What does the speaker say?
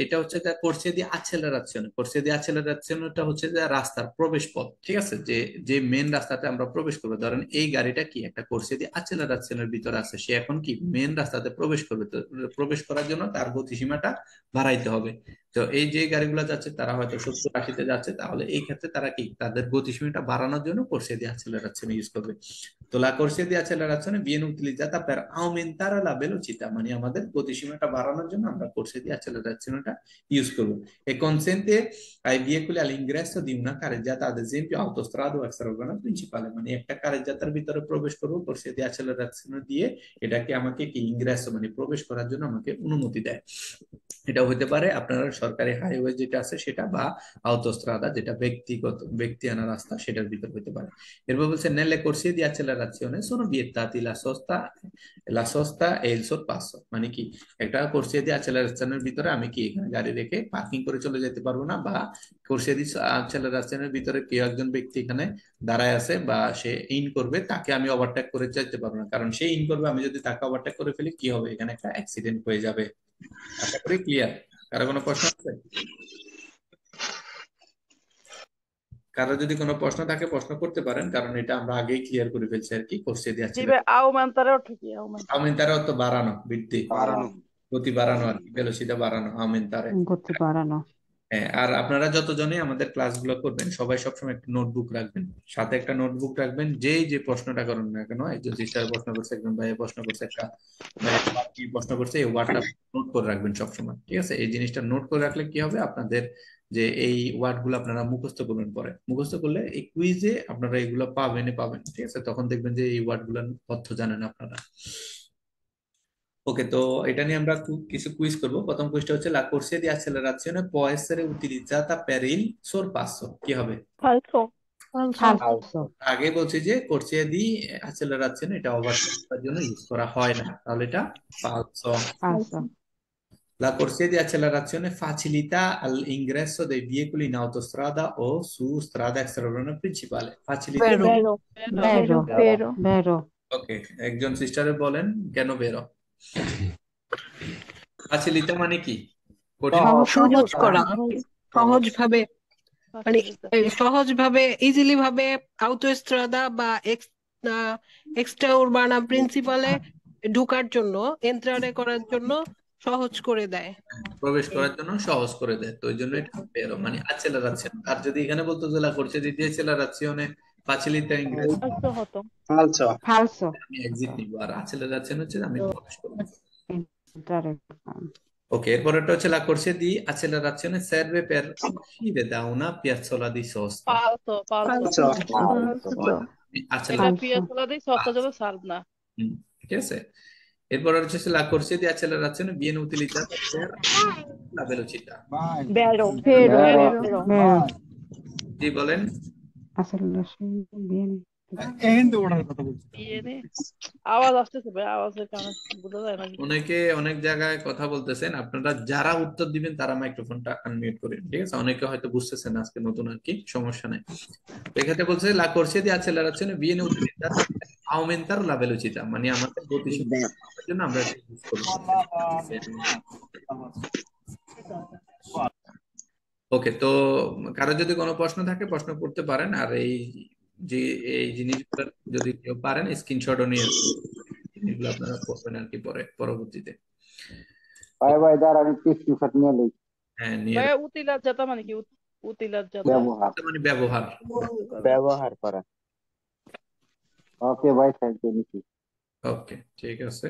এটা হচ্ছে যে corsia di accelerazione। corsia di accelerazione হচ্ছে যে রাস্তার প্রবেশ পথ, ঠিক আছে? যে যে মেন রাস্তাতে আমরা প্রবেশ করবো, ধরেন এই গাড়িটা কি একটা corsia di accelerazione এর ভিতরে আছে, সে এখন কি মেন রাস্তাতে প্রবেশ করবে, তো প্রবেশ করার জন্য তার গতিসীমাটা বাড়াইতে হবে। তো এই যে গাড়িগুলো যাচ্ছে তারা হয়তো 70-80-তে যাচ্ছে, তাহলে এই ক্ষেত্রে তারা কি তাদের গতিসীমাটা বাড়ানোর জন্য corsia di accelerazione ইউজ করবে। তো la corsia di accelerazione viene utilizzata per aumentare la velocità, মানে আমাদের গতিসীমাটা বাড়ানোর জন্য আমরা corsia di accelerazione ইউজ করব। E consente ai veicoli all'ingresso di una carreggiata, ad esempio autostrada o extraurbana principale, মানে একটা কারেজ্জাতার ভিতরে প্রবেশ করব corsia di accelerazione দিয়ে, এটাকে আমাকে কি ইনগ্রেসো মানে প্রবেশ করার জন্য আমাকে অনুমতি দেয়। এটা হতে পারে আপনার সরকারি হাইওয়ে যেটা আছে সেটা, বা autostrada যেটা ব্যক্তিগত ব্যক্তি আনা রাস্তা, সেটার ভিতর হতে পারে। এরপর বলছে nelle corsie di accelerazione sono vietati la sosta e il sorpasso, মানে কি একটা corsia di accelerazione এর ভিতরে আমি কি এখানে গাড়ি রেখে পার্কিং করে চলে যেতে পারবো না, বা corsia di accelerazione এর ভিতরে কেউ একজন ব্যক্তি এখানে দাঁড়ায় আছে বা সে ইন করবে, তাকে আমি ওভারটেক করে যেতে পারবো না, কারণ সে ইন করবে, আমি যদি তাকে ওভারটেক করে ফেলি কি হবে, এখানে একটা অ্যাক্সিডেন্ট হয়ে যাবে। আশা করি ক্লিয়ার। কারো কোনো প্রশ্ন আছে? কারো যদি কোনো প্রশ্ন থাকে প্রশ্ন করতে পারেন, কারণ এটা আমরা আগেই ক্লিয়ার করে ফেলছি আর কি, কোর্সে দিয়ে জি ছিল। ভাই, aumentare অর্থ কি? aumentare আউমেন্টারে তো বাড়ানো, বৃদ্ধি, বাড়ানো। গতি বাড়ানো আর কি, ভেলোসিটি বাড়ানো আউমেন্টারে। গতি বাড়ানো। হ্যাঁ, আর আপনারা যতজনই আমাদের ক্লাসগুলো করবেন সবাই সবসময় একটা নোটবুক রাখবেন, সাথে একটা নোটবুক রাখবেন, যেই যে প্রশ্নটা করেন না কেন, একজন সিস্টার প্রশ্ন করছে, একজন ভাই প্রশ্ন করছে, একটা কি প্রশ্ন করছে, এই ওয়ার্ডটা নোট করে রাখবেন সবসময়, ঠিক আছে? এই জিনিসটা নোট করে রাখলে কি হবে, আপনাদের যে এই ওয়ার্ড গুলো আপনারা মুখস্থ করবেন, পরে মুখস্থ করলে এই কুইজে আপনারা এগুলো পাবেন, ঠিক আছে? তখন দেখবেন যে এই ওয়ার্ড গুলোর অর্থ জানেন আপনারা। ওকে, তো এটা নিয়ে আমরা কিছু কুইজ করব। প্রথম কুইজটা হচ্ছে la corsia di accelerazione può essere utilizzata per il sorpasso, কি হবে? falso ফালসো। আগে বলছি যে corsia di accelerazione এটা ওভারটেক করার জন্য ইউজ করা হয় না, তাহলে এটা falso। ফালসো। La corsia di accelerazione facilita l'ingresso dei veicoli in autostrada o su strada extraurbana principale, facilita। Vero. vero বেরো। vero বেরো। ওকে, একজন সিস্টারে বলেন কেন বেরো। facilita মানে কি? কঠিন। সহজ করা, সহজ সহজভাবে, মানে facilita সহজভাবে ইজিলি ভাবে আউটোস্ট্রাদা বা এক্সট্রা উরবানা প্রিন্সিপালে ঢোকার জন্য, এন্ট্রারে করার জন্য সহজ করে দেয়। প্রবেশ করার জন্য সহজ করে দেয়, তো ওই জন্য এটা বেরো মানে accelerazione। আর যদি এখানে বলতো যে la corsia di accelerazione facilita ingresso, falso হতো ফালসো। ফালসো। আমি এক্সিট নিব, আর accelerazione হচ্ছে যে আমি প্রবেশ করবো। ইন্টারেকশন। ওকে, এরপরটা হচ্ছে la corsia di accelerazione serve per uscire da una piazzola di sosta। falso ফালসো। falso এটা accelerazione, ফালসো। পিয়াসলা দিয়ে সস্তা যাবে সার্ভ না ঠিক আছে। এরপর হচ্ছে la corsia di accelerazione viene utilizzata per la velocità। vero ভেরো। vero ভেরো। জি বলেন। অ্যাসেলারেশন বিন। বিয়ে নে আওয়াজ আসতেছে ভাই, আওয়াজের কারণে বোঝা যায় না কিছু। অনেকে অনেক জায়গায় কথা বলতেছেন, আপনারা যারা উত্তর দিবেন তারা মাইক্রোফোনটা আনমিউট করেন, ঠিক আছে? অনেকে হয়তো বুঝতেছেন না, আজকে নতুন আর কি, সমস্যা নেই। তো এক্ষেত্রে বলছে la corsia di accelerazione viene utilizzata per aumentare la velocità, মানে আমাদের গতিশীলতা বাড়ানোর জন্য আমরা এটা ইউজ করব। ওকে, তো কারো যদি কোনো প্রশ্ন থাকে প্রশ্ন করতে পারেন, আর এই যে এই জিনিসগুলো যদি কেউ পারেন স্ক্রিনশটও নিয়ে জিনিসগুলো আপনারা করবেন আর কি পরে পরবর্তীতে। ভাই দাঁড়া, আমি স্ক্রিনশট নিয়ে লই। হ্যাঁ, নিয়ে ভাইয়া উতিলাত জাতা মানে কি? উতিলাত জাতা ব্যবহার মানে ব্যবহার। ব্যবহার করা। ওকে ভাই, থ্যাংক ইউ। ওকে, ঠিক আছে।